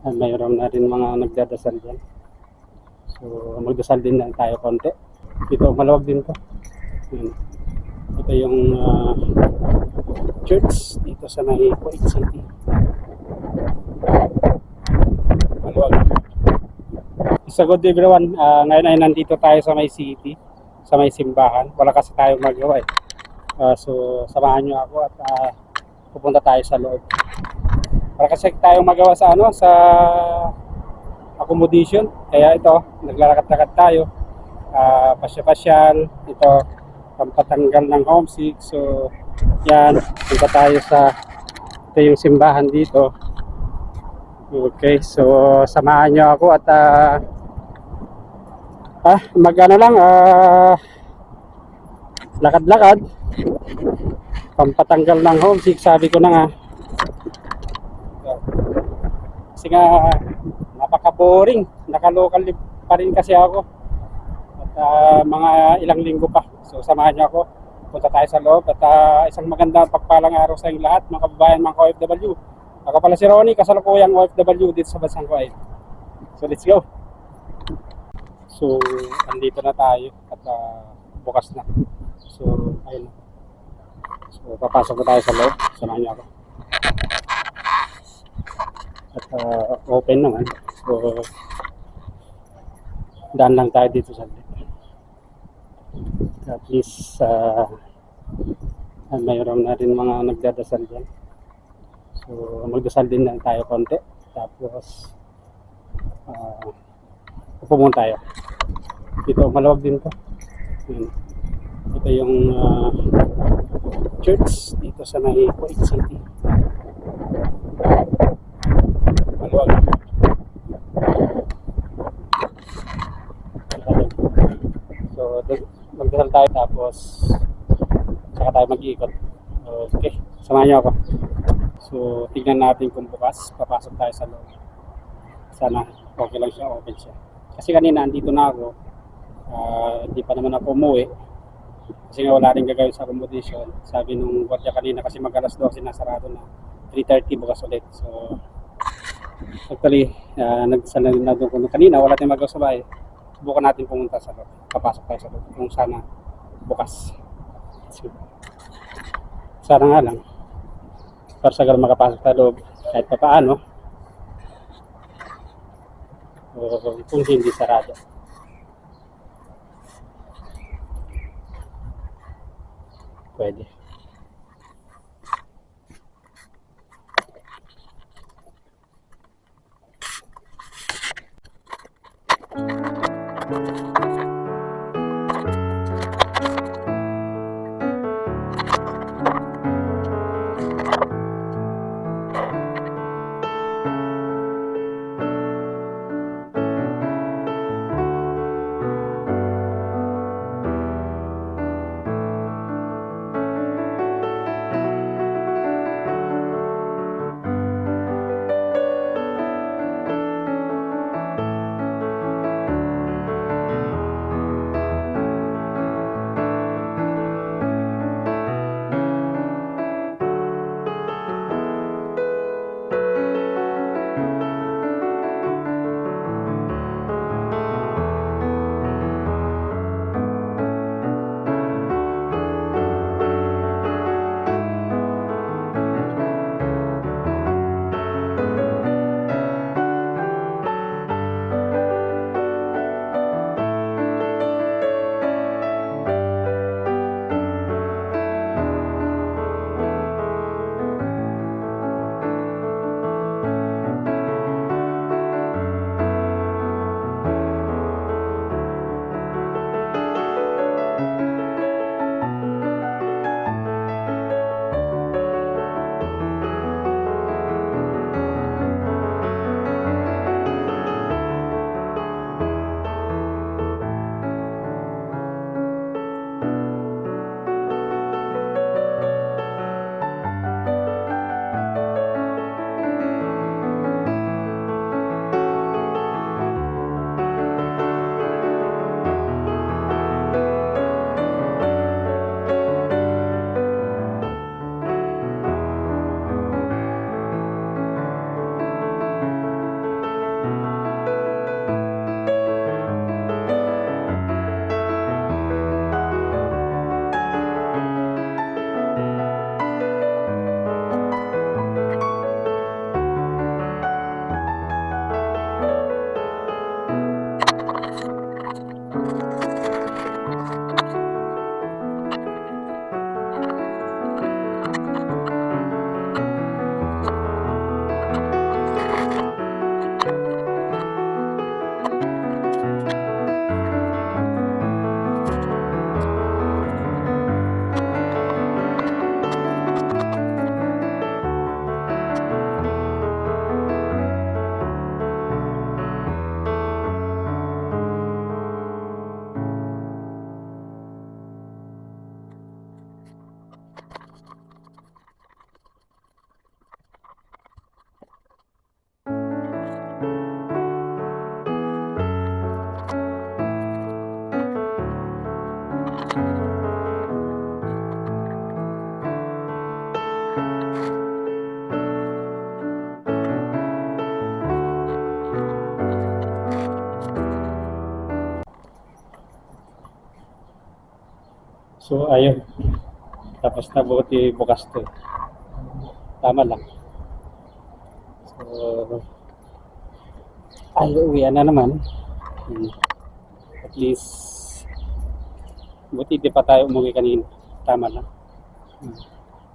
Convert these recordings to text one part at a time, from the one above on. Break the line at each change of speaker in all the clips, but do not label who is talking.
At mayroon na rin mga nagdadasal dyan. So magdasal din lang tayo konti. Dito malawag din to. Yan. Ito yung church dito sa may Kuwait City. Maluwag. So good everyone. Ngayon ay nandito tayo sa may city, sa may simbahan. Wala kasi tayong magawa eh. So samahan nyo ako at pupunta tayo sa loob. Wala kasi tayong magawa sa sa accommodation. Kaya ito, naglalakad-lakad tayo. Pasya-pasyal. Ito, pampatanggal ng homesick. So yan, punta tayo sa ito yung simbahan dito. Okay, so samahan nyo ako at mag-ano lang, lakad-lakad, pampatanggal ng homesick, sabi ko na nga. Kasi nga, napaka-boring, naka-local pa rin kasi ako. At mga ilang linggo pa, so samahan nyo ako. Punta tayo sa loob at isang magandang pagpalang araw sa inyong lahat, mga kababayan, mga OFW. Ako pala si Ronnie, kasalukuyang OFW dito sa bansang Kuwait. So let's go. So andito na tayo at bukas na. So ayun. So papasok na tayo sa loob. Samahan niyo ako. At open naman. So daan lang tayo dito sa loob. At least mayroon na rin mga nagdadasal dyan. So magdasal din lang tayo konti. Tapos upo muna tayo. Dito malawag din to. Yun. Ito yung church dito sa may Kuwait City. Maluwag. So magdasal tayo tapos saka tayo mag-iikot. Okay, samahan niyo ako. So tignan natin kung bukas papasok tayo sa loob. Sana okay lang siya, open siya. Kasi kanina andito na ako, hindi pa naman ako umuwi. Kasi nga wala rin gagawin sa accommodation. Sabi nung gwardiya kanina kasi mag-alas 12 na sarado na. 3:30 bukas ulit. So actually, nagdasal na doon kanina, wala tayong magawa sa bahay. Subukan natin pumunta sa loob. Papasok tayo sa loob kung sana bukas. So, sana nga lang. Para sa makapasok sa loob kahit pa paano. O kung hindi sarado. Pwede. So, ayun. Tapos na buti bukas to. Tama lang. So, ay, uwian na naman. At least, buti di pa tayo umuwi kanina. Tama lang.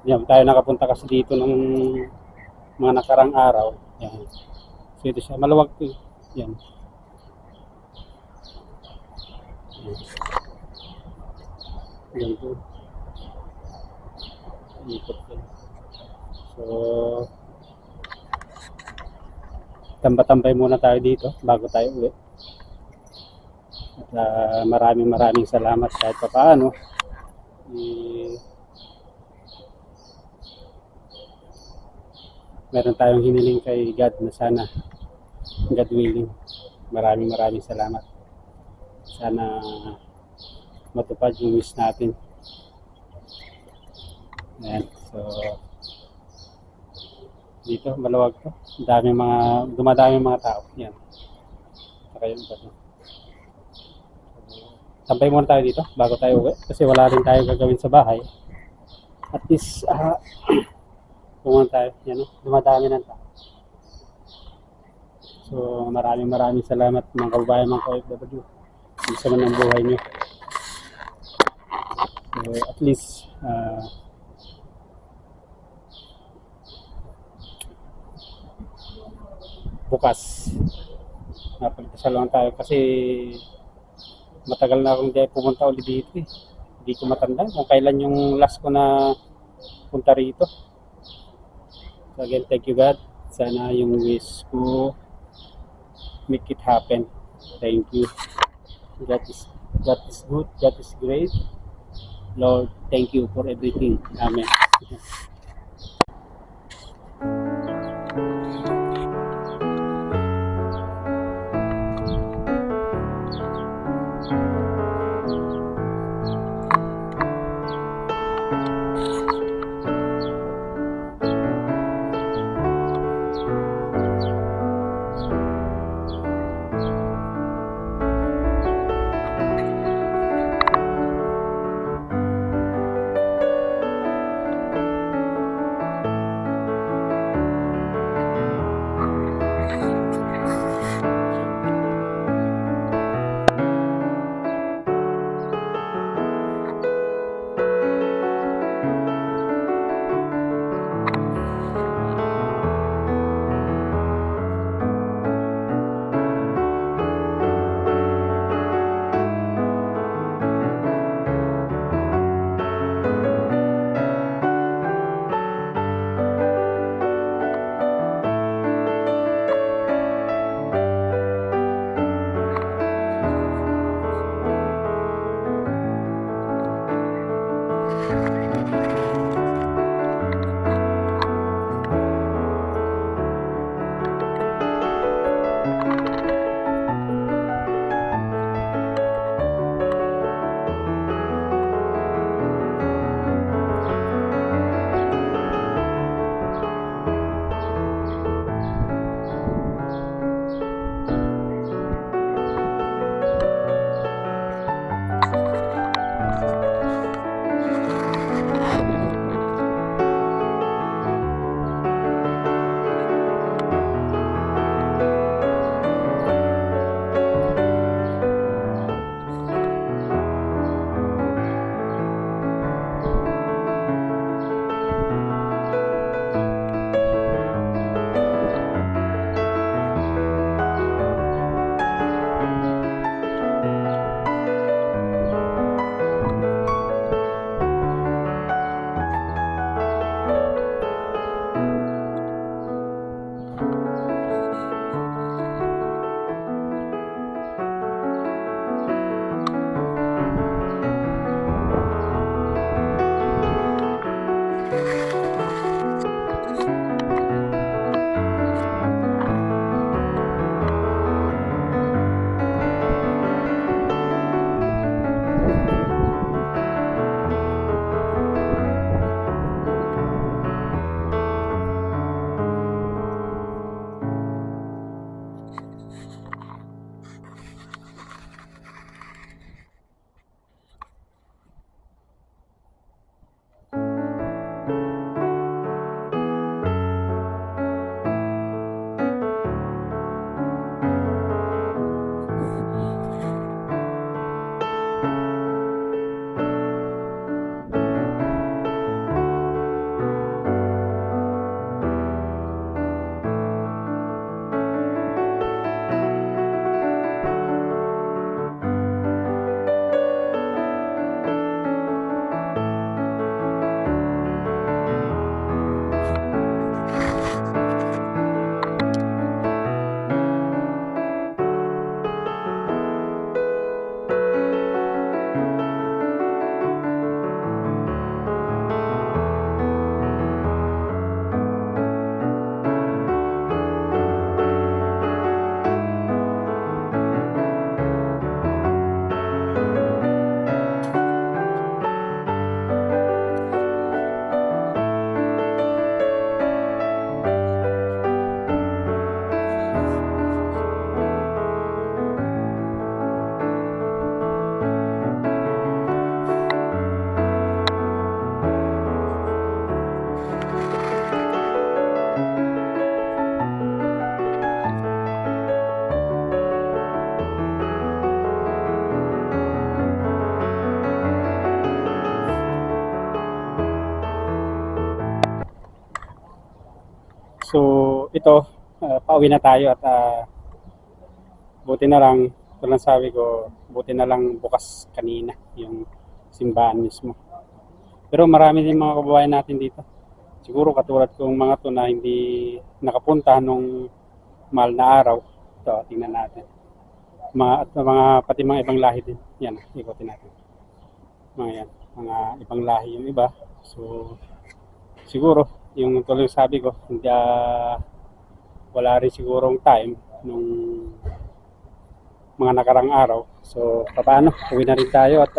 Yan, tayo nakapunta kasi dito nung mga nakarang araw. Yan. So, ito siya. Maluwag to. Yan. Yan po. Ikot yan. So, tambay muna tayo dito bago tayo uwi. At maraming salamat kahit pa paano. Meron tayong hiniling kay God na sana, God willing. Maraming salamat. Sana matupad yung wish natin. Ayan. So, dito maluwag to. Dumadami mga tao. Yan. Saka yung iba to. Tampay muna tayo dito bago tayo uwi kasi wala rin tayo gagawin sa bahay. At least pumunta tayo. Yan, dumadami ng tao. So maraming salamat mga kababayan, mga OFW. Isa man ang buhay nyo. So at least bukas napagpasaluhan tayo kasi matagal na akong hindi pumunta ulit dito eh. Hindi ko matanda kung kailan yung last ko na punta rito. So again, thank you God. Sana yung wish ko make it happen. Thank you. God is good. God is great. Lord, thank you for everything. Amen. dito, pauwi na tayo at buti na lang, ito lang sabi ko, buti na lang bukas kanina yung simbahan mismo. Pero marami din mga kababayan natin dito. Siguro katulad kong mga to na hindi nakapunta nung mahal na araw. Ito, tingnan natin. At pati mga ibang lahi din. Yan, ikotin natin. Mga yan, mga ibang lahi yung iba. So, siguro, yung tuloy sabi ko, hindi, wala rin sigurong time nung mga nakarang araw. So, paano? Uwi na rin tayo at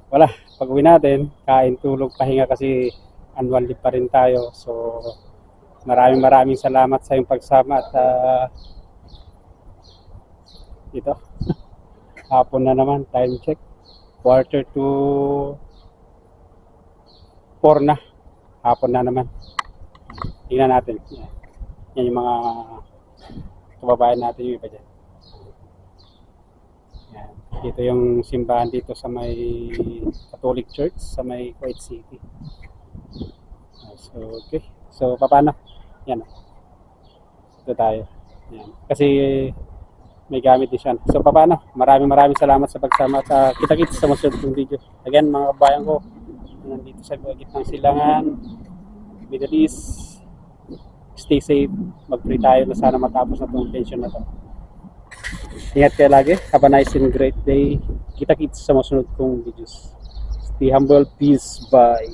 wala. Pag uwi natin, kain, tulog, pahinga kasi annual leave pa rin tayo. So, maraming salamat sa iyong pagsama at ito. Hapon na naman, time check. 3:45 na. Hapon na naman. Tingnan natin. Yan yung mga kababayan natin yung iba dyan. Yan. Dito yung simbahan dito sa may Catholic Church sa may Kuwait City. So, okay. So, paano? Yan. Ito tayo. Yan. Kasi may gamit din siya. So, paano? Maraming salamat sa pagsama at kita-kits sa masunod ng video. Again, mga kabayan ko, nandito sa gitnang silangan, Middle East, stay safe, mag-pray tayo na sana matapos na itong tension na ito. Ingat kayo lagi, have a nice and great day. Kita-kits sa masunod kong videos. Stay humble, peace, bye.